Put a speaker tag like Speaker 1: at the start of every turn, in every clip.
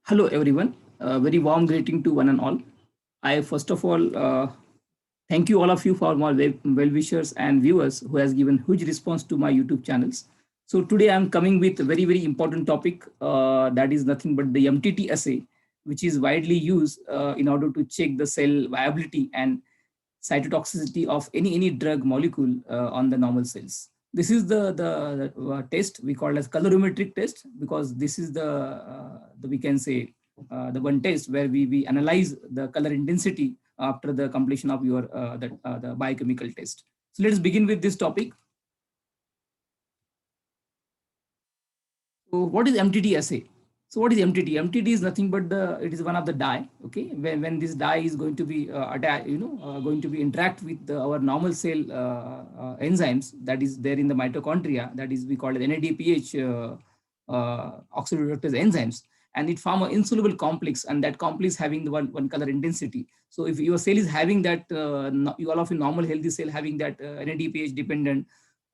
Speaker 1: Hello, everyone. Very warm greeting to one and all. I first of all thank you all of you for my well-wishers and viewers who has given huge response to my YouTube channels. So today I'm coming with a very important topic that is nothing but the MTT assay, which is widely used in order to check the cell viability and cytotoxicity of any drug molecule on the normal cells. This is the test we call as colorimetric test, because this is the we can say the one test where we analyze the color intensity after the completion of your the biochemical test. So let us begin with this topic. So what is MTT assay? So what is MTT? MTT is nothing but it is one of the dye. Okay, when this dye is going to be going to be interact with our normal cell enzymes that is there in the mitochondria, that is we call it NADPH oxidoreductase enzymes, and it form an insoluble complex, and that complex having the one color intensity. So if your cell is having that, you all of a normal healthy cell having that NADPH dependent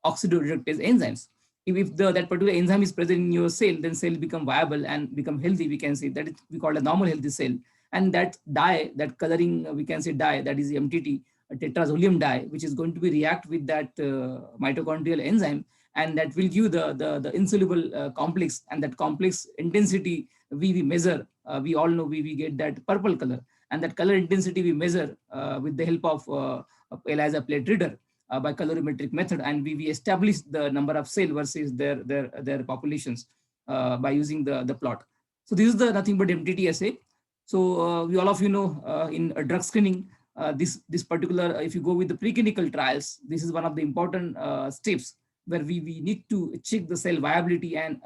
Speaker 1: oxidoreductase enzymes, if that particular enzyme is present in your cell, then cell become viable and become healthy. We can say that is we call a normal healthy cell. And that dye, that coloring, we can say dye, that is the MTT, a tetrazolium dye, which is going to be react with that mitochondrial enzyme, and that will give the insoluble complex, and that complex intensity we measure. We all know we get that purple color, and that color intensity we measure with the help of ELISA plate reader by colorimetric method, and we establish the number of cell versus their populations by using the plot. So this is the nothing but MTT assay. So we all of you know in drug screening, this particular, if you go with the preclinical trials, this is one of the important steps where we need to check the cell viability and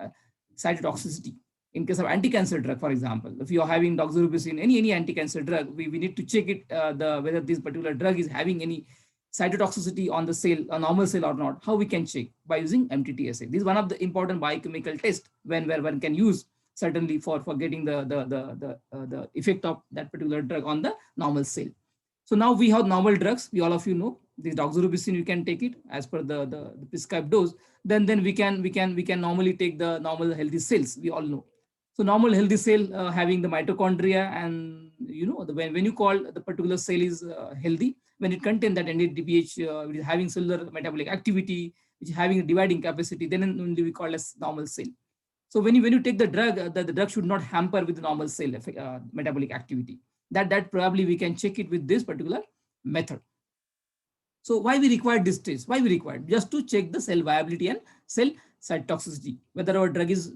Speaker 1: cytotoxicity. In case of anti-cancer drug, for example, if you are having doxorubicin, any anti-cancer drug, we need to check it whether this particular drug is having any cytotoxicity on the cell, a normal cell or not. How we can check? By using MTT assay. This is one of the important biochemical tests where one can use certainly for getting the effect of that particular drug on the normal cell. So now we have normal drugs. We all of you know this doxorubicin. You can take it as per the prescribed dose. Then we can normally take the normal healthy cells. We all know. So normal healthy cell having the mitochondria, and you know when you call the particular cell is healthy, when it contains that NADPH, which is having cellular metabolic activity, which is having a dividing capacity, then only we call as normal cell. So when you take the drug, the drug should not hamper with the normal cell metabolic activity. That probably we can check it with this particular method. So why we require this test? Why we require? Just to check the cell viability and cell cytotoxicity, whether our drug is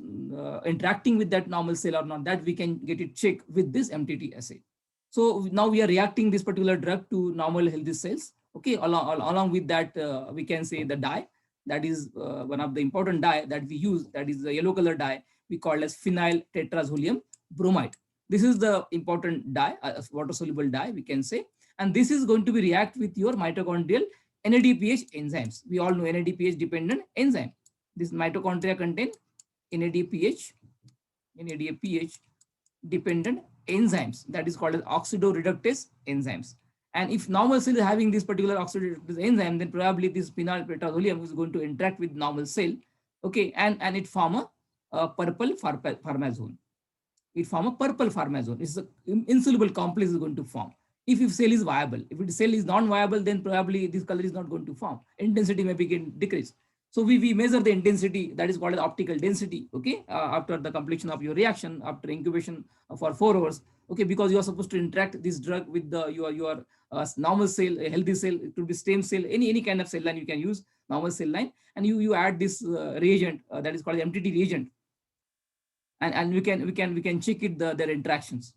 Speaker 1: interacting with that normal cell or not, that we can get it checked with this MTT assay. So now we are reacting this particular drug to normal healthy cells. Okay, along with that, we can say the dye, that is one of the important dye that we use, that is the yellow color dye, we call as phenyl tetrazolium bromide. This is the important dye, water soluble dye, we can say, and this is going to be react with your mitochondrial NADPH enzymes. We all know NADPH dependent enzyme. This mitochondria contain NADPH dependent enzymes, that is called as oxidoreductase enzymes. And if normal cell is having this particular oxidoreductase enzyme, then probably this phenyl tetrazolium is going to interact with normal cell. Okay, and it form a purple pharmazone. It form a purple pharmazone. It's an insoluble complex is going to form. If cell is viable, if the cell is non-viable, then probably this color is not going to form. Intensity may begin decrease. So we measure the intensity, that is called as optical density. Okay, after the completion of your reaction, after incubation for 4 hours. Okay, because you are supposed to interact this drug with your normal cell, a healthy cell, it could be stem cell, any kind of cell line you can use, normal cell line, and you add this reagent that is called MTT reagent, and we can check it their interactions.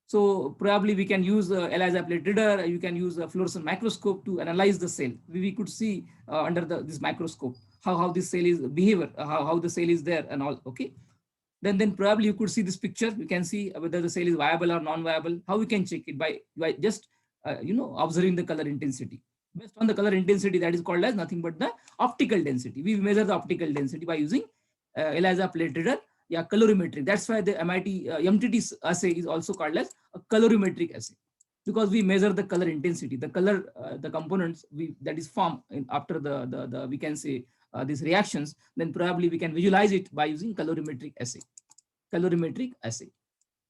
Speaker 1: So probably we can use ELISA plate reader. You can use a fluorescent microscope to analyze the cell. We could see under this microscope how this cell is behavior, how the cell is there and all. Okay. Then probably you could see this picture. You can see whether the cell is viable or non-viable. How we can check it? By just observing the color intensity. Based on the color intensity, that is called as nothing but the optical density. We measure the optical density by using ELISA plate reader. Yeah, colorimetric. That's why the MTT assay is also called as a colorimetric assay, because we measure the color intensity, the color, the components that is formed after the we can say these reactions. Then probably we can visualize it by using colorimetric assay. Colorimetric assay.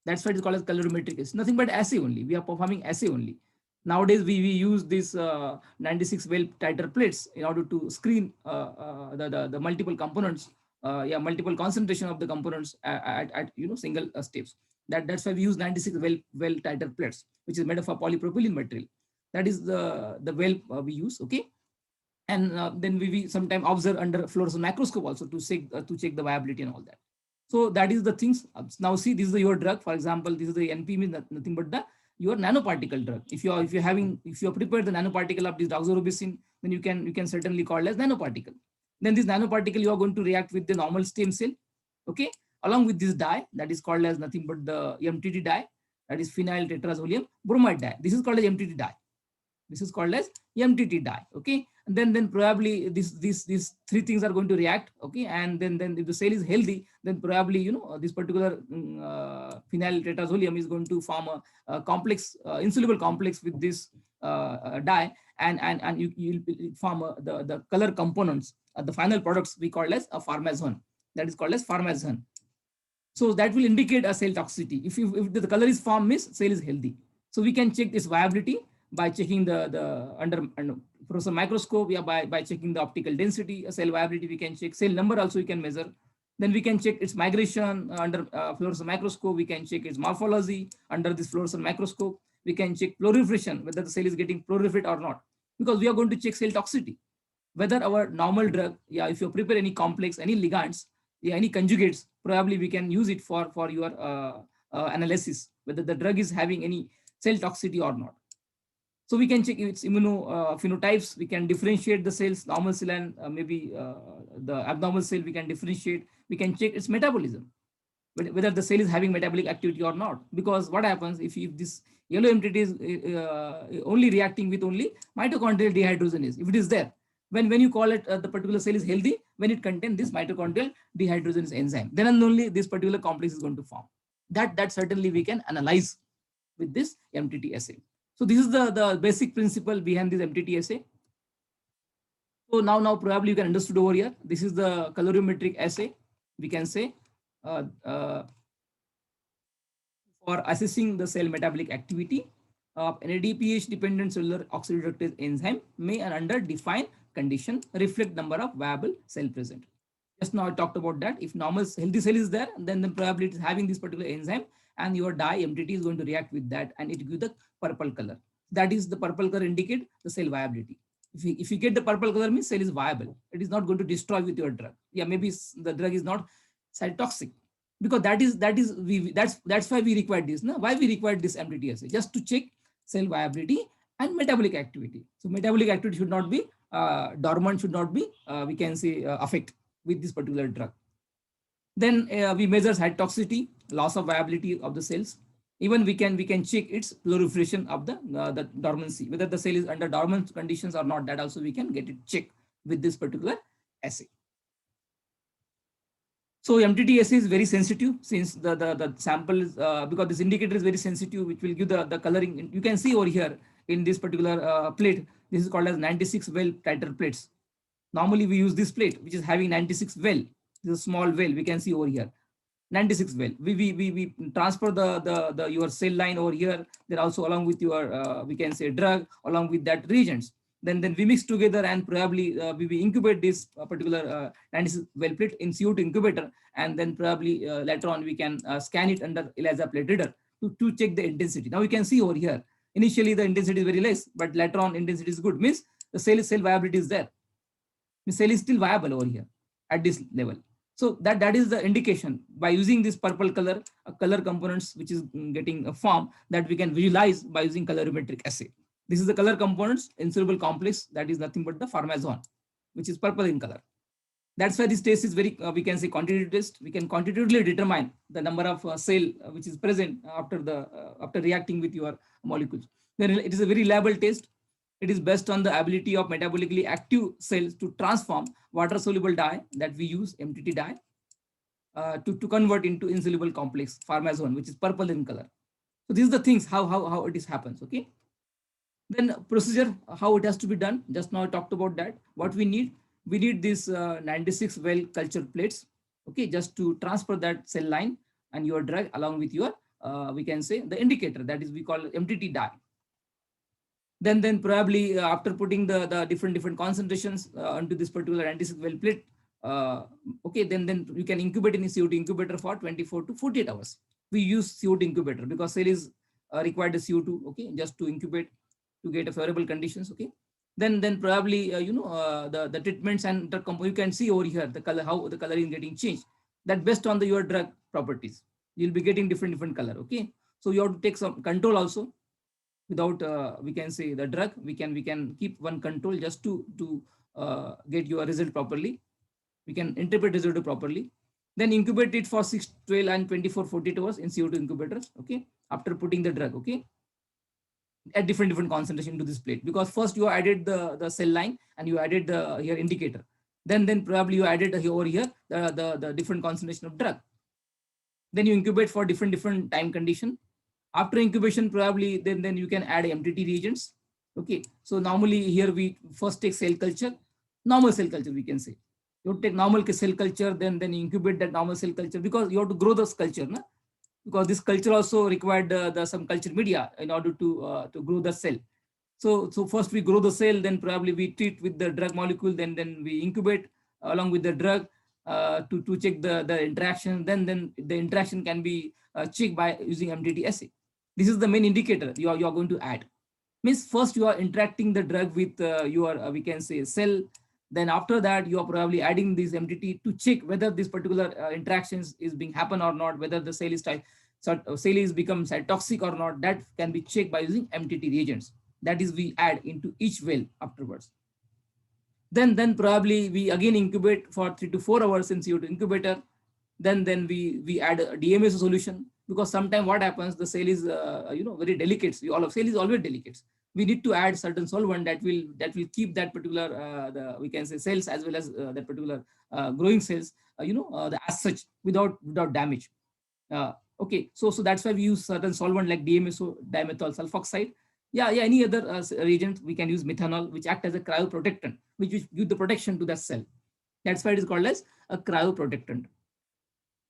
Speaker 1: That's why it's called as colorimetric. It's nothing but assay only. We are performing assay only. Nowadays, we use this 96 well titer plates in order to screen the multiple components, multiple concentration of the components at single steps. That's why we use 96 well titer plates, which is made of a polypropylene material. That is the well we use. Okay, and then we sometimes observe under fluorescent microscope also to check the viability and all that. So that is the things. Now see, this is your drug. For example, this is the NP, means nothing but the your nanoparticle drug. If you are prepared the nanoparticle of this doxorubicin, then you can certainly call as nanoparticle. Then this nanoparticle you are going to react with the normal stem cell, okay, along with this dye that is called as nothing but the MTT dye, that is phenyl tetrazolium bromide dye. This is called as MTT dye. This is called as MTT dye. Okay, and then probably these three things are going to react. Okay, and then if the cell is healthy, then probably this particular phenyl tetrazolium is going to form a complex, insoluble complex with this dye, and you form the color components. The final products we call as a pharmazone. That is called as pharmazone. So that will indicate a cell toxicity. If the color is formed, means cell is healthy. So we can check this viability by checking the under fluorescent microscope, by checking the optical density, cell viability we can check, cell number also we can measure. Then we can check its migration under fluorescent microscope, we can check its morphology under this fluorescent microscope, we can check proliferation, whether the cell is getting proliferate or not, because we are going to check cell toxicity. Whether our normal drug, if you prepare any complex, any ligands, any conjugates, probably we can use it for your analysis, whether the drug is having any cell toxicity or not. So we can check its immunophenotypes. We can differentiate the cells, normal cell and maybe the abnormal cell. We can differentiate. We can check its metabolism, whether the cell is having metabolic activity or not. Because what happens if this yellow MTT is only reacting with only mitochondrial dehydrogenase, if it is there, when you call it the particular cell is healthy, when it contains this mitochondrial dehydrogenase enzyme, then and only this particular complex is going to form. That certainly we can analyze with this MTT assay. So this is the basic principle behind this MTT assay. So now probably you can understood over here. This is the colorimetric assay. We can say for assessing the cell metabolic activity of NADPH dependent cellular oxidoreductase enzyme may under defined condition reflect number of viable cell present. Just now I talked about that. If normal healthy cell is there, then probably it is having this particular enzyme, and your dye MTT is going to react with that, and it gives the purple color. That is the purple color indicate the cell viability. If you get the purple color, means cell is viable. It is not going to destroy with your drug. Maybe the drug is not cytotoxic, because that's why we require this. No? Why we require this MTT assay? Just to check cell viability and metabolic activity. So metabolic activity should not be dormant, should not be we can say affect with this particular drug. Then we measure cytotoxicity, loss of viability of the cells. Even we can check its proliferation of the dormancy, whether the cell is under dormant conditions or not. That also we can get it checked with this particular assay. So MTT assay is very sensitive, since the sample is because this indicator is very sensitive, which will give the coloring. You can see over here in this particular plate. This is called as 96 well titer plates. Normally we use this plate, which is having 96 well. This is a small well. We can see over here. 96 well. We transfer the your cell line over here. Then also along with your we can say drug along with that reagents. Then we mix together, and probably we incubate this particular 96 well plate in CO2 incubator, and then probably later on we can scan it under ELISA plate reader to check the intensity. Now you can see over here. Initially the intensity is very less, but later on intensity is good. Means the cell viability is there. The cell is still viable over here at this level. So that is the indication. By using this purple color, color components which is getting a form, that we can visualize by using colorimetric assay. This is the color components, insoluble complex, that is nothing but the pharmazone, which is purple in color. That's why this test is very, we can say quantitative test. We can quantitatively determine the number of cell which is present after reacting with your molecules. Then it is a very reliable test. It is based on the ability of metabolically active cells to transform water-soluble dye, that we use MTT dye, to convert into insoluble complex pharmazone, which is purple in color. So these are the things how it is happens. Okay. Then procedure, how it has to be done. Just now I talked about that. What we need this 96 well culture plates. Okay, just to transfer that cell line and your drug along with your we can say the indicator, that is we call MTT dye. Then probably after putting the different concentrations onto this particular anti-stick well plate, okay, then you can incubate in a CO2 incubator for 24 to 48 hours. We use CO2 incubator because cell is required the CO2, okay, just to incubate to get a favorable conditions, okay. Then probably the treatments and the you can see over here the color, how the color is getting changed. That based on your drug properties, you'll be getting different color, okay. So you have to take some control also. Without we can say the drug, we can keep one control just to get your result properly. We can interpret result properly. Then incubate it for 6, 12 and 24, 48 hours in CO2 incubators, okay, after putting the drug, okay, at different concentration to this plate. Because first you added the cell line and you added the here indicator. Then probably you added over here the different concentration of drug. Then you incubate for different time condition. After incubation, probably then you can add MTT reagents. Okay, so normally here we first take cell culture, normal cell culture, we can say. You take normal cell culture, then incubate that normal cell culture, because you have to grow this culture, na? Because this culture also required some culture media in order to grow the cell. So first we grow the cell, then probably we treat with the drug molecule, then we incubate along with the drug to check the interaction. Then the interaction can be checked by using MTT assay. This is the main indicator you are going to add. Means first you are interacting the drug with your we can say cell. Then after that you are probably adding this MTT to check whether this particular interactions is being happen or not, whether the cell is become cytotoxic or not. That can be checked by using MTT reagents. That is we add into each well afterwards. Then probably we again incubate for 3 to 4 hours in CO2 incubator. Then we add a DMSO solution, because sometimes what happens, the cell is very delicate. All of cell is always delicate. We need to add certain solvent that will keep that particular we can say cells as well as that particular growing cells as such without damage. Okay, so that's why we use certain solvent like DMSO, dimethyl sulfoxide. Yeah, any other reagent we can use methanol, which act as a cryoprotectant, which give the protection to the cell. That's why it is called as a cryoprotectant.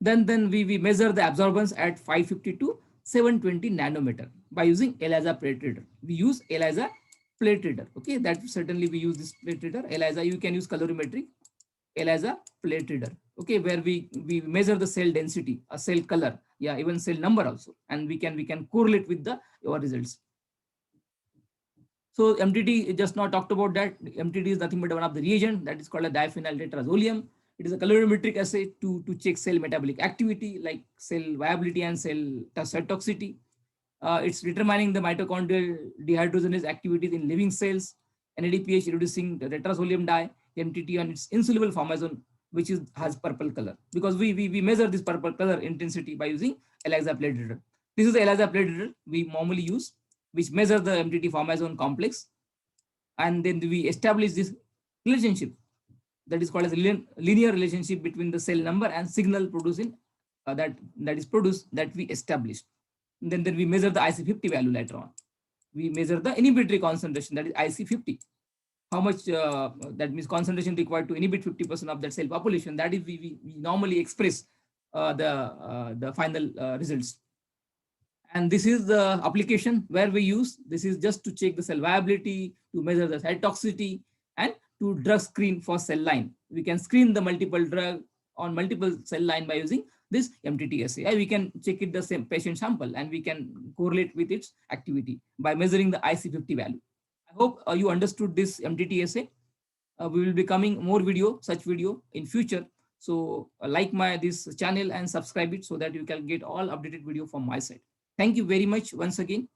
Speaker 1: Then we measure the absorbance at 550 to 720 nanometer by using ELISA plate reader. We use ELISA plate reader. Okay, that certainly we use this plate reader. ELISA, you can use colorimetry. ELISA plate reader. Okay, where we measure the cell density, a cell color, yeah, even cell number also, and we can correlate with your results. So MTT, just now talked about that. MTT is nothing but one of the reagent that is called a diphenyl tetrazolium. It is a colorimetric assay to check cell metabolic activity like cell viability and cell cytotoxicity. It's determining the mitochondrial dehydrogenase activities in living cells, NADPH reducing the tetrazolium dye, MTT on its insoluble formazole, which has purple color, because we measure this purple color intensity by using ELISA plate reader. This is the ELISA plate reader we normally use, which measures the MTT formazole complex, and then we establish this relationship that is called as a linear relationship between the cell number and signal producing that is produced, that we established. And then we measure the IC50 value later on. We measure the inhibitory concentration, that is IC50. How much that means concentration required to inhibit 50% of that cell population. That is we normally express the final results. And this is the application where we use. This is just to check the cell viability, to measure the cytotoxicity, and to drug screen for cell line. We can screen the multiple drug on multiple cell line by using this MTT assay. We can check it the same patient sample, and we can correlate with its activity by measuring the IC50 value. I hope you understood this MTT assay. We will be coming more such video in future. So like this channel and subscribe it so that you can get all updated video from my side. Thank you very much once again.